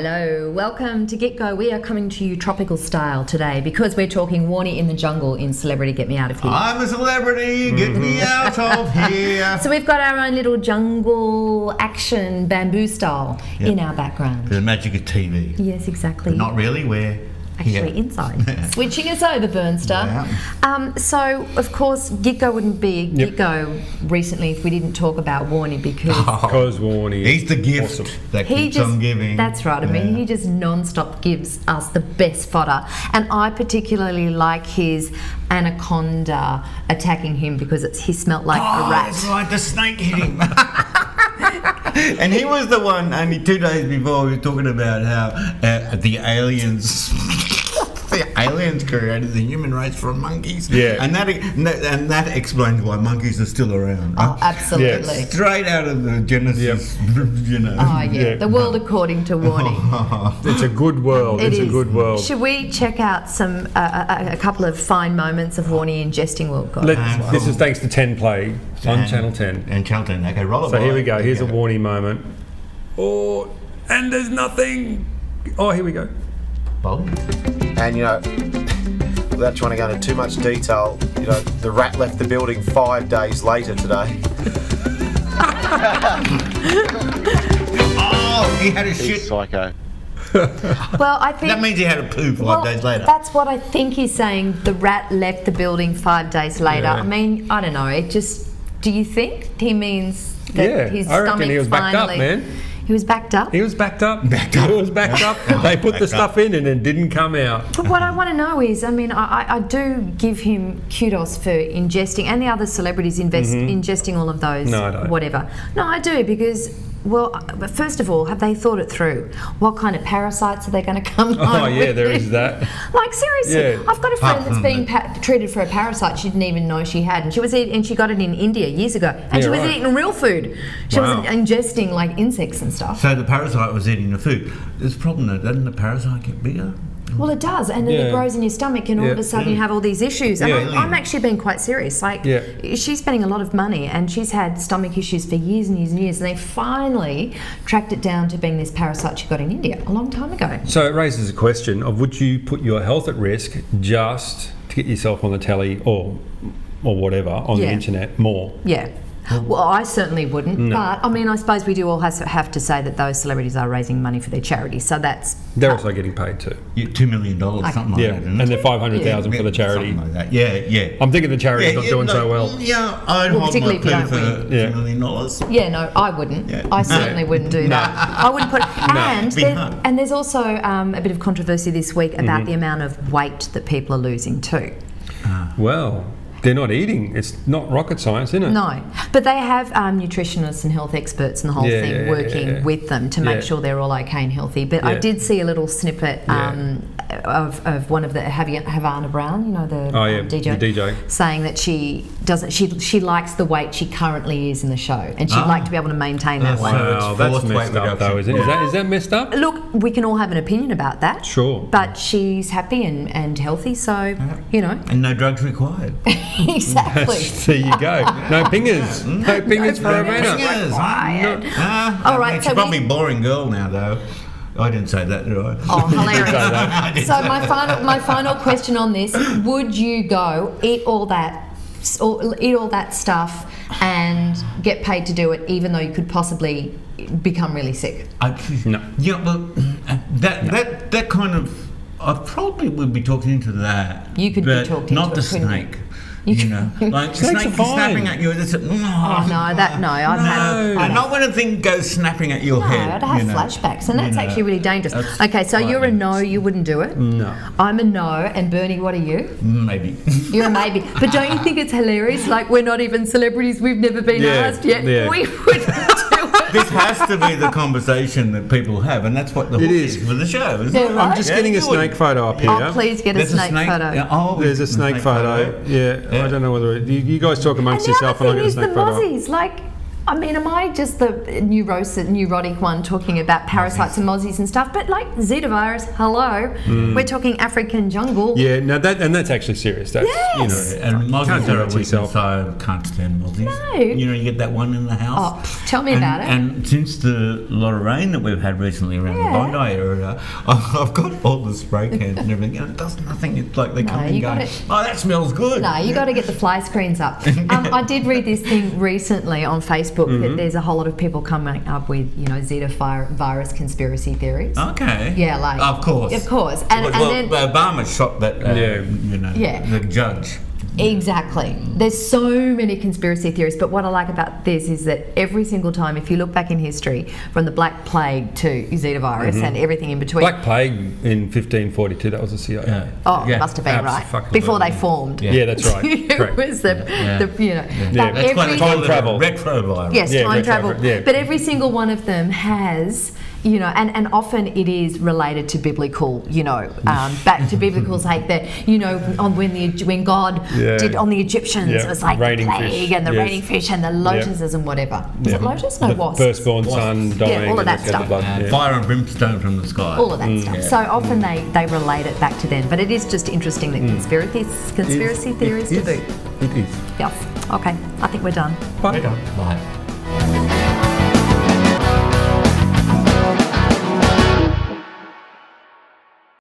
Hello, welcome to GitGo. We are coming to you tropical style today because we're talking Warne in the jungle in Celebrity Get Me Out of Here. I'm a celebrity, get me out of here. So we've got our own little jungle action bamboo style in our background. The magic of TV. Yes, exactly. But not really, we're actually inside. Switching us over, Bernster. Yeah. So, of course, GitGo wouldn't be GitGo recently if we didn't talk about Warne because Warne he's the gift that keeps on giving. That's right. I mean, he just non-stop gives us the best fodder. And I particularly like his anaconda attacking him because he smelt like a rat. That's right, the snake hit him. And he was the one, only 2 days before, we were talking about how the aliens created the human race from monkeys. Yeah. And that explains why monkeys are still around. Oh, absolutely. Yeah. Straight out of the Genesis, you know. Oh, yeah. The world according to Warne. It's a good world. It it's is. a good world. Should we check out some a couple of fine moments of Warne ingesting World God? This is thanks to 10 Play on Channel 10. And Channel 10. Okay, roll it. So here we go. Here's a Warne moment. Oh, and there's nothing. Oh, here we go. And without trying to go into too much detail, the rat left the building 5 days later today. Oh, he had a shit. Psycho. Well, I think That means he had a poo 5 days later. That's what I think he's saying. The rat left the building 5 days later. Yeah. I mean, I don't know. Do you think he means that his I reckon stomach he was backed finally? up, man. He was backed up. He was backed up. He was backed up. They put the stuff in and it didn't come out. But what I want to know is, I mean, I do give him kudos for ingesting, and the other celebrities ingesting all of those. No, I don't. Whatever. No, I do because. Well, but first of all, have they thought it through? What kind of parasites are they going to come home Oh, yeah, with? there is that. Like, seriously, Yeah. I've got a friend that's being treated for a parasite she didn't even know she had, and she got it in India years ago, and she was eating real food. She wasn't ingesting like insects and stuff. So the parasite was eating the food. There's a problem though, doesn't the parasite get bigger? Well, it does, and then it grows in your stomach, and all of a sudden you have all these issues. And I'm actually being quite serious. Like, she's spending a lot of money, and she's had stomach issues for years and years and years, and they finally tracked it down to being this parasite she got in India a long time ago. So it raises a question of would you put your health at risk just to get yourself on the telly or whatever on the internet more? Yeah. Well, I certainly wouldn't, but I mean, I suppose we do all have to say that those celebrities are raising money for their charity, so that's... They're also getting paid too. $2 million, something like that, isn't and it? they're 500,000 for the charity. Something like that. Yeah. I'm thinking the charity's not doing so well. Yeah, I'd hold my poo for $2 million. Yeah, no, I wouldn't. Yeah. I certainly wouldn't do that. I wouldn't put... And there's also a bit of controversy this week about the amount of weight that people are losing too. Well... They're not eating. It's not rocket science, isn't it? No, but they have nutritionists and health experts and the whole thing working with them to make sure they're all okay and healthy. But I did see a little snippet of one of the Havana Brown, the DJ, the DJ, saying that she likes the weight she currently is in the show, and she'd like to be able to maintain that weight. Wow, that's messed up, though, isn't it? Is that messed up? Look, we can all have an opinion about that. Sure. But she's happy and healthy, so And no drugs required. Exactly. There you go. No pingers. No pingers for Havana. All right. She's probably a boring girl now, though. I didn't say that, did I? Oh, hilarious. So my final question on this: would you go eat all that stuff and get paid to do it, even though you could possibly become really sick? No. Yeah, but that kind of, I probably would be talking into that. You could be talking not into the it, snake. Like the Snakes snake are fine. snapping at you. Not when a thing goes snapping at your head. I'd have flashbacks, and that's actually really dangerous. Okay, so you're a no, you wouldn't do it. No. I'm a no, and Bernie, what are you? Maybe. You're a maybe. But don't you think it's hilarious? Like, we're not even celebrities. We've never been asked yet. Yeah. We wouldn't do it. This has to be the conversation that people have, and that's what the hook is for the show, isn't it? I'm just getting a snake photo up here. Oh, please get a snake photo. Yeah, There's a snake photo. Yeah, I don't know whether you guys talk amongst yourself, and I get a snake photo. The Mozzies, like, I mean, am I just the neurotic one talking about parasites and mozzies and stuff? But like Zika virus, hello, we're talking African jungle. Yeah, no, that's actually serious. That's Yes. And mozzies are a weakness, yourself. so I can't stand mozzies. No. You know, you get that one in the house. Oh, tell me about it. And since the lot of rain that we've had recently around the Bondi area, I've got all the spray cans and everything, and it does nothing. It's like they come and go, oh, that smells good. No, you got to get the fly screens up. I did read this thing recently on Facebook that there's a whole lot of people coming up with, Zika virus conspiracy theories. Okay. Yeah, like of course. And Well, then Obama shot that. The judge. Exactly. There's so many conspiracy theories, but what I like about this is that every single time, if you look back in history, from the Black Plague to Zika virus and everything in between. Black Plague in 1542, that was the CIA. It must have been right before they formed. Yeah, that's right. It was that's time travel. Retrovirus. Yes, time travel. Yeah. But every single one of them has, and often it is related to biblical, back to biblical, like when God did on the Egyptians, it was like raining the plague fish. and the raining fish and the lotuses and whatever. Was it lotus? No, the wasps. Firstborn son dying. all of that stuff. Fire and brimstone from the sky. All of that stuff. Yeah. So often they relate it back to them. But it is just interesting that conspiracy theories to boot. It is. Yes. Okay. I think we're done. Bye. Bye.